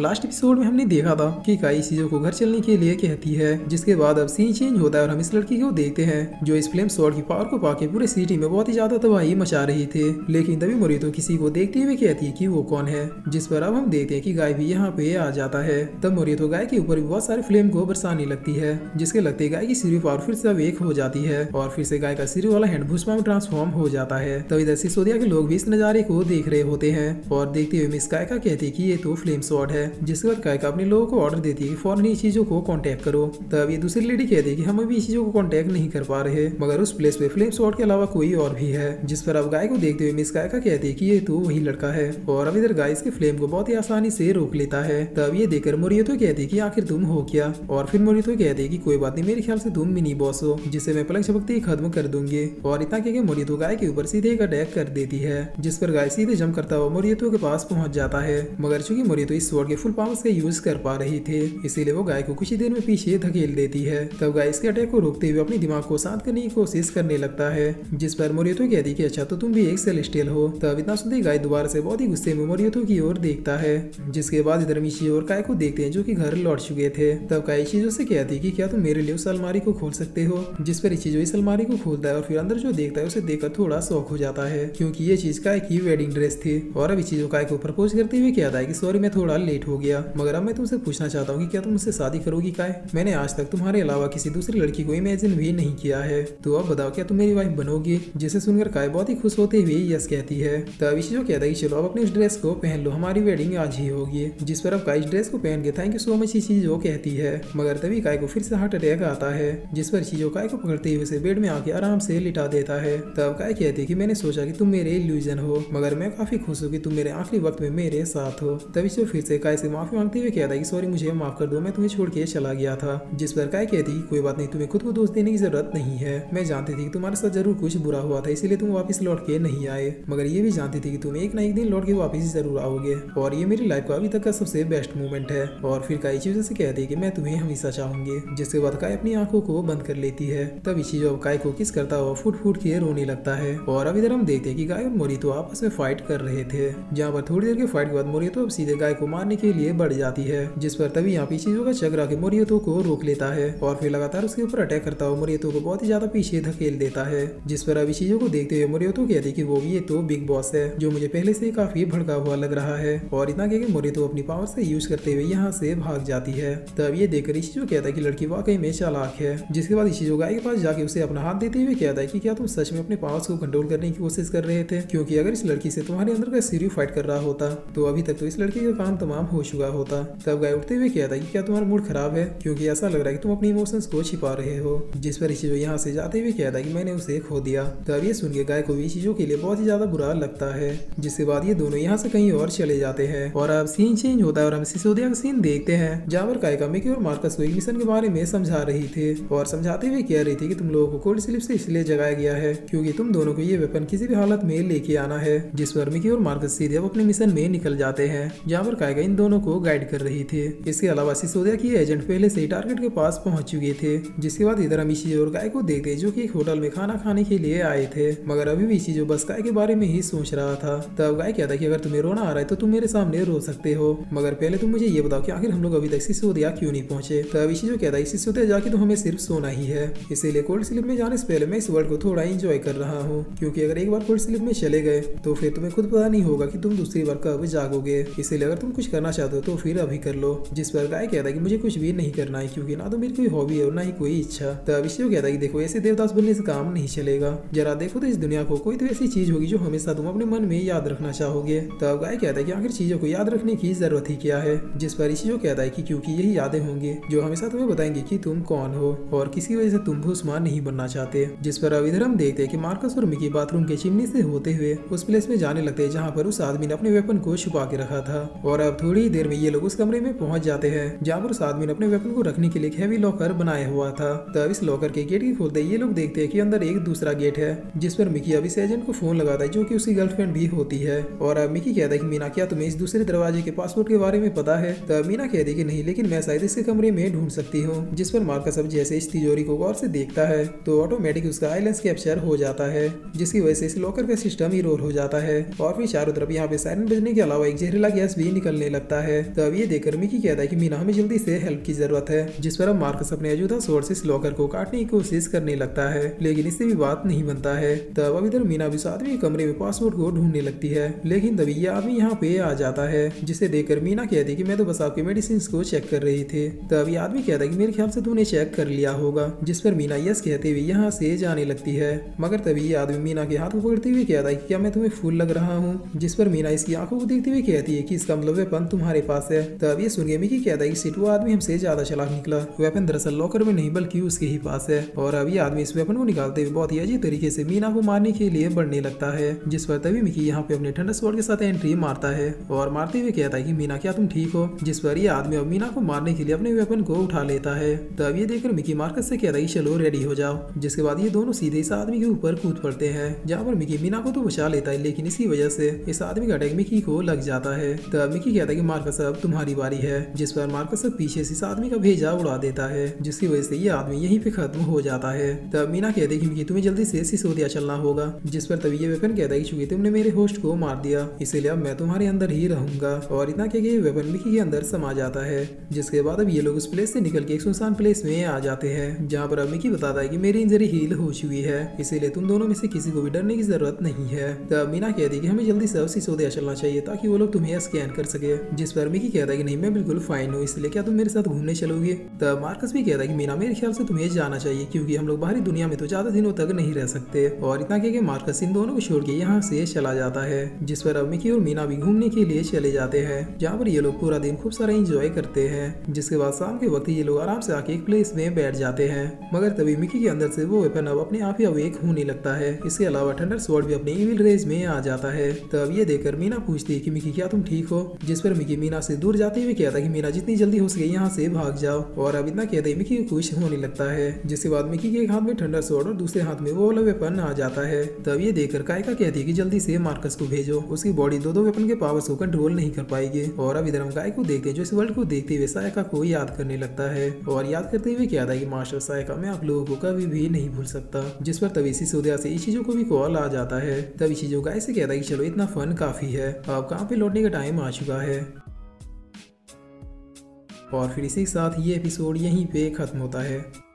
Last episode में हमने देखा था कि काई चीजों को घर चलने के लिए कहती है, जिसके बाद अब सीन चेंज होता है और हम इस लड़की को देखते हैं जो इस फ्लेम स्वॉर्ड की पावर को पाके पूरे सिटी में बहुत ही ज्यादा तबाही मचा रही थे। लेकिन तभी मोरितो किसी को देखते हुए कहती है कि वो कौन है, जिस पर अब हम देखते हैं कि गाय भी यहाँ पे आ जाता है। तब मोरितो गाय के ऊपर भी बहुत सारे फ्लेम को बरसाने लगती है, जिसके लगते गाय की सिरी पावर फिर से एक हो जाती है और फिर से गाय का सिरी वाला हैंड भूसमा में ट्रांसफॉर्म हो जाता है। तब इधर सिसोदिया के लोग भी इस नजारे को देख रहे होते हैं और देखते हुए मिस कायका कहती है कि ये तो फ्लेम स्वॉर्ड है, जिसके बाद कायका अपने लोगों को ऑर्डर देती है कि फौरन ये चीजों को कांटेक्ट करो। तब ये दूसरी लेडी कहती है कि हम अभी इस चीजों को कांटेक्ट नहीं कर पा रहे, मगर उस प्लेस पे फ्लेम स्वॉर्ड के अलावा कोई और भी है। जिस पर अब गाय को देखते हुए मिस कायका कहती है कि ये तो वही लड़का है और अब इधर गाय इसके फ्लेम को बहुत ही आसानी से रोक लेता है। तब ये देखकर मोरितो कहती है कि आखिर तुम हो क्या, और फिर मोरितो कहती है कि कोई बात नहीं, मेरे ख्याल से तुम मिनी बॉस हो, जिसे मैं पलंग झपकते ही खत्म कर दूंगी। और इतना कहकर मोरितो गाय के ऊपर सीधे एक अटैक कर देती है, जिस पर गाय सीधे जंप करता हुआ मोरितो के पास पहुंच जाता है। मगर चूंकि मोरितो इस स्वॉर्ड के फुल पावर्स का यूज कर पा रही थे, इसीलिए वो गाय को कुछ ही देर में पीछे धकेल देती है। तब गाय इसके अटैक को रोकते हुए अपने दिमाग को शांत करने की कोशिश करने लगता है, जिस पर मोरितो कहती है कि अच्छा तो तुम भी एक सेलेस्टियल हो। तब इतना सुनते गाय दोबारा से बहुत ही गुस्से में मोरितो की ओर देखता है, जिसके बाद इधर मिशी और काय को देखते हैं जो कि घर लौट चुके थे। तब काय चीजों से कहती है कि क्या तुम मेरे लिए उस अलमारी को खोल सकते हो, जिस पर चीजों इस अलमारी को खोलता है और फिर अंदर जो देखता है उसे देखकर थोड़ा शौक हो जाता है, क्योंकि ये चीज काय की वेडिंग ड्रेस थी। और अभी चीजों काय को प्रपोज करते हुए कहता है कि सॉरी मैं थोड़ा लेट हो गया, मगर अब मैं तुमसे पूछना चाहता हूँ कि क्या तुम मुझसे शादी करोगी काय? मैंने आज तक तुम्हारे अलावा किसी दूसरी लड़की को इमेजिन भी नहीं किया है, तो अब बताओ क्या तुम मेरी वाइफ बनोगी? जिसे सुनकर काय बहुत ही खुश होते हुए यस कहती है। तब चीजों कहता है कि चलो अब अपनी इस ड्रेस को पहन लो, हमारी वेडिंग आज ही होगी। जिस पर अब काय इस ड्रेस को पहन के थैंक यू सो मच चीजों कहती है, मगर तभी काय को फिर से हार्ट अटैक आता है, जिस पर चीजों काय को पकड़ते हुए उसे बेड में आके आराम से लिटा देता है। तब काय कहती है कि मैंने सोचा कि तुम मेरे इल्यूजन हो, मगर मैं काफी खुश हूँ कि तुम मेरे आखिरी वक्त में मेरे साथ हो। तभी से फिर से काय से माफी मांगते हुए कहता है कि सॉरी मुझे माफ कर दो, मैं तुम्हें छोड़ के चला गया था। जिस पर काय कहती है कोई बात नहीं, तुम्हें खुद को दोष देने की जरूरत नहीं है, मैं जानती थी कि तुम्हारे साथ जरूर कुछ बुरा हुआ था, इसीलिए तुम वापस लौट के नहीं आए, मगर ये भी जानती थी कि तुम एक ना एक दिन लौट के वापस जरूर आओगे और ये मेरी लाइफ का अभी तक का सबसे बेस्ट मोमेंट है। और फिर काय चीजों से कहती है कि मैं तुम्हें हमेशा चाहूंगी, जिसके बाद काय अपनी आंखों को बंद कर लेती है। तब चीजों काय को किस करता हुआ फूट फूट के रोने लगता है। और अब इधर हम देखते हैं कि गाय और मोरितो आपस में फाइट कर रहे थे, जहाँ पर थोड़ी देर के फाइट के बाद मोरितो अब सीधे गाय को मारने के लिए बढ़ जाती है, जिस पर तभी यहाँ पे चीजों का चक्र आके मोरितो को रोक लेता है और फिर लगातार उसके ऊपर अटैक करता हुआ मोरितो को बहुत ही ज्यादा पीछे धकेल देता है। जिस पर अभी चीजों को देखते हुए मोरितो कहती कि वो ये तो बिग बॉस है, जो मुझे पहले से काफी भड़का हुआ लग रहा है। और इतना कहकर मोरितो अपनी पावर से यूज करते हुए यहाँ से भाग जाती है। तब ये देखकर इशिजो कहता है कि लड़की वाकई में चालाक है। जिसके बाद इशिजो गाय के पास जाके उसे अपना हाथ देते हुए कहता है कि क्या तुम सच में अपने पावर्स को कंट्रोल करने की कोशिश कर रहे थे, क्योंकि अगर इस लड़की से तुम्हारे अंदर का सीरियो फाइट कर रहा होता तो अभी तक तो इस लड़की का काम तमाम हो चुका होता। तब गाय उठते हुए कहता है कि क्या तुम्हारा मूड खराब है, क्योंकि ऐसा लग रहा है कि तुम अपनी इमोशंस को छिपा रहे हो। जिस पर इशिजो यहाँ से जाते हुए कहता है कि मैंने उसे खो दिया। तब ये सुन के गाय को भी इशिजो के लिए बहुत ही ज्यादा बुरा लगता है, जिसके बाद ये दोनों यहाँ से कहीं और चले जाते हैं। और अब सीन चेंज होता है और हम सिसोदिया का सीन देखते हैं, जहाँ पर कायका मिकी और मार्कस को एक मिशन के बारे में समझा रही थी और समझाते हुए कह रही थी कि तुम लोगों को कोल्ड स्लीप से इसलिए जगाया गया है क्योंकि तुम दोनों को ये वेपन किसी भी हालत में लेके आना है। जिस पर मिकी और मार्कस सीधे अब अपने मिशन में निकल जाते हैं, जहाँ पर कायका इन दोनों को गाइड कर रही थी। इसके अलावा सिसोदिया की एजेंट पहले से ही टारगेट के पास पहुंच चुके थे। जिसके बाद इधर हम इशिजो और गाय को देखते जो कि एक होटल में खाना खाने के लिए आए थे, मगर अभी भी इशिजो बस गाय के बारे में ही सोच रहा था। तब गाय कहता कि अगर तुम्हें रोना आ रहा है तो तुम मेरे सामने रो सकते हो, मगर पहले तुम मुझे ये बताओ कि आखिर हम लोग अभी तक सिसोदिया क्यों नहीं पहुंचे। तब इशिजो कहता है सिसोदिया जाके तो हमें सिर्फ सोना ही है, इसीलिए कोल्ड स्लीप में जाने से पहले मैं इस वर्ल्ड को थोड़ा एंजॉय कर रहा हूँ, क्योंकि अगर एक बार कोल्ड स्लीप में चले गए तो फिर तुम्हें खुद पता नहीं होगा कि तुम दूसरी बार कब जागोगे, इसलिए अगर तुम कुछ करना चाहते हो तो फिर अभी कर लो। जिस पर गाय कहता है कि मुझे कुछ भी नहीं करना है, क्योंकि ना तो मेरी कोई हॉबी है और ना ही कोई इच्छा। तब इशिजो कहता है कि देखो ऐसे देवदास बनने से काम नहीं चलेगा, जरा देखो तो इस दुनिया को कोई तो ऐसी चीज होगी जो हमेशा तुम अपने मन में याद रखना चाहोगे। तब गाय कहता है कि आखिर चीजों को याद रखने की जरूरत ही क्या है। जिस पर इशिजो कहता है कि क्योंकि यही यादें होंगी जो हमेशा तुम्हें बताएंगे कि तुम कौन हो और किसी वजह से तुम भूस्मान नहीं बनना चाहते। जिस पर अब इधर हम देखते हैं कि मार्कस और मिकी बाथरूम के चिमनी से होते हुए उस प्लेस में जाने लगते हैं जहाँ पर उस आदमी ने अपने वेपन को छुपा के रखा था। और अब थोड़ी ही देर में ये लोग उस कमरे में पहुंच जाते हैं जहाँ पर उस आदमी ने अपने वेपन को रखने के लिए हैवी लॉकर बनाया हुआ था। तब इस लॉकर के गेट की खोलते ये लोग देखते हैं कि अंदर एक दूसरा गेट है, जिस पर मिकी अब इस एजेंट को फोन लगाता है जो कि उसकी गर्लफ्रेंड भी होती है। और अब मिकी कहता है कि मीना क्या तुम्हें इस दूसरे दरवाजे के पासवर्ड के बारे में पता है। तब मीना कहती है कि नहीं, लेकिन मैं शायद इसके कमरे में ढूंढ सकती हूँ। जिस पर मार्कस अब जैसे इस तिजोरी को गौर से देखता है तो ऑटोमेटिक उसका आइलेंस कैप्चर हो जाता है, जिसकी वजह से इस लॉकर का सिस्टम इरोर हो जाता है। और फिर चारों तरफ यहाँ पे सायरन बजने के अलावा एक जहरीला गैस भी निकलने लगता लगता है। तब ये देखकर मिकी कहता है कि मीना हमें जल्दी से हेल्प की जरूरत है, जिस पर अब मार्कस अपने अजूदा स्वॉर्ड से इस लॉकर को काटने की कोशिश करने लगता है, लेकिन इससे भी बात नहीं बनता है। तब अब इधर मीना भी उस आदमी के कमरे में पासवर्ड को ढूंढने लगती है, लेकिन तभी ये आदमी यहाँ पे आ जाता है, जिसे देखकर मीना कहती है कि मैं तो बस आपके मेडिसिन को चेक कर रही थी। तब ये आदमी कहता है कि मेरे ख्याल से तूने चेक कर लिया होगा, जिस पर मीना यस कहते हुए यहाँ से जाने लगती है। मगर तभी ये आदमी मीना के हाथ को पकड़ते हुए कहता है कि क्या मैं तुम्हें फूल लग रहा हूँ, जिस पर मीना इसकी आंखों को देखते हुए कहती है कि इसका मतलब वेपन तुम्हारे पास है। तब ये सुन के मिकी कहता है कि सिट वो आदमी हमसे ज्यादा चालाक निकला, वेपन दरअसल लॉकर में नहीं बल्कि उसके ही पास है। और अब ये आदमी इस वेपन को निकालते हुए बहुत ही अजीब तरीके से मीना को मारने के लिए बढ़ने लगता है, जिस पर तभी मिकी यहाँ पे अपने ठंडा स्वॉर्ड के साथ एंट्री मारता है और मारते हुए कहता है कि मीना क्या तुम ठीक हो, जिस पर ये आदमी अब मीना को मारने के लिए अपने वेपन को उठा लेता है। तब ये देखकर मिकी मार्कस से कहता है कि चलो रेडी हो जाओ, जिसके बाद ये दोनों सीधे इस आदमी के ऊपर कूद पड़ते हैं, जहाँ पर मिकी मीना को तो बचा लेता है, लेकिन इसकी वजह से इस आदमी का अटैक मिकी को लग जाता है। तब मिकी कहता है कि मार्कस अब तुम्हारी बारी है, जिस पर मार्कस अब पीछे से इस आदमी का भेजा उड़ा देता है, जिसकी वजह से ये आदमी यहीं पे खत्म हो जाता है। तब मीना कहती है कि मिकी तुम्हें जल्दी से सिसोदिया चलना होगा, जिस पर तभी ये वेपन कहता है कि चूंकि तुमने मेरे होस्ट को मार दिया इसीलिए अब मैं तुम्हारे अंदर ही रहूंगा। और इतना कह के ये वेपन मिकी के अंदर समा जाता है, जिसके बाद अब ये लोग उस प्लेस से निकल के एक सुनसान प्लेस में आ जाते हैं, जहाँ पर अब मिकी बताता है कि मेरी इंजरी हील हो चुकी है, इसीलिए तुम दोनों में से किसी को भी डरने की जरूरत नहीं है। तब मीना कहती है कि हमें जल्दी से सिसोदिया चलना चाहिए ताकि वो लोग तुम्हें स्कैन कर सके, जिस पर मिकी कहता है कि नहीं मैं बिल्कुल फाइन हूँ, इसलिए क्या तुम मेरे साथ घूमने चलोगे। तब मार्कस भी कहता है कि मीना मेरे ख्याल से तुम्हें जाना चाहिए, क्योंकि हम लोग बाहरी दुनिया में तो ज्यादा दिनों तक नहीं रह सकते। और इतना कह के मार्कस इन दोनों को छोड़ के यहाँ से चला जाता है, जिस पर अब मिकी और मीना भी घूमने के लिए चले जाते हैं, जहाँ पर ये लोग पूरा दिन खूब सारा एंजॉय करते हैं। जिसके बाद शाम के वक्त ये लोग आराम से आके एक प्लेस में बैठ जाते हैं। मगर तभी मिकी के अंदर से वो वेपन अब अपने आप ही अवेक होने लगता है। इसके अलावा थंडर स्वॉर्ड भी अपने इविल रेज में आ जाता है। तब ये देखकर मीना पूछती है कि मिकी क्या तुम ठीक हो, जिस पर मिकी मीना से दूर जाते हुए कहता है कि मीना जितनी जल्दी हो सके यहाँ से भाग जाओ। और अब इतना कहते ही मिकी खुश होने लगता है, जिसके बाद मिकी के एक हाथ में थंडर स्वॉर्ड और दूसरे हाथ में वो वाला वेपन आ जाता है। तब ये देखकर कायका कहती है कि जल्दी से मार्कस को भेजो, उसकी बॉडी दो वेपन के पावर्स को कंट्रोल नहीं कर पाएगी। और अब इधर हम गाय को देखते हैं जो इस वर्ल्ड को देखते हुए सायका को याद करने लगता है, और याद करते हुए कहता है कि मास्टर सायका मैं आप लोगों को कभी भी नहीं भूल सकता। जिस पर तभी सिसोदिया से इचिजो को भी कॉल आ जाता है। तब इचिजो गाय से कहता है कि चलो इतना फन काफी है, अब काम पे लौटने का टाइम आ चुका है। और फिर इसी के साथ ये एपिसोड यहीं पे खत्म होता है।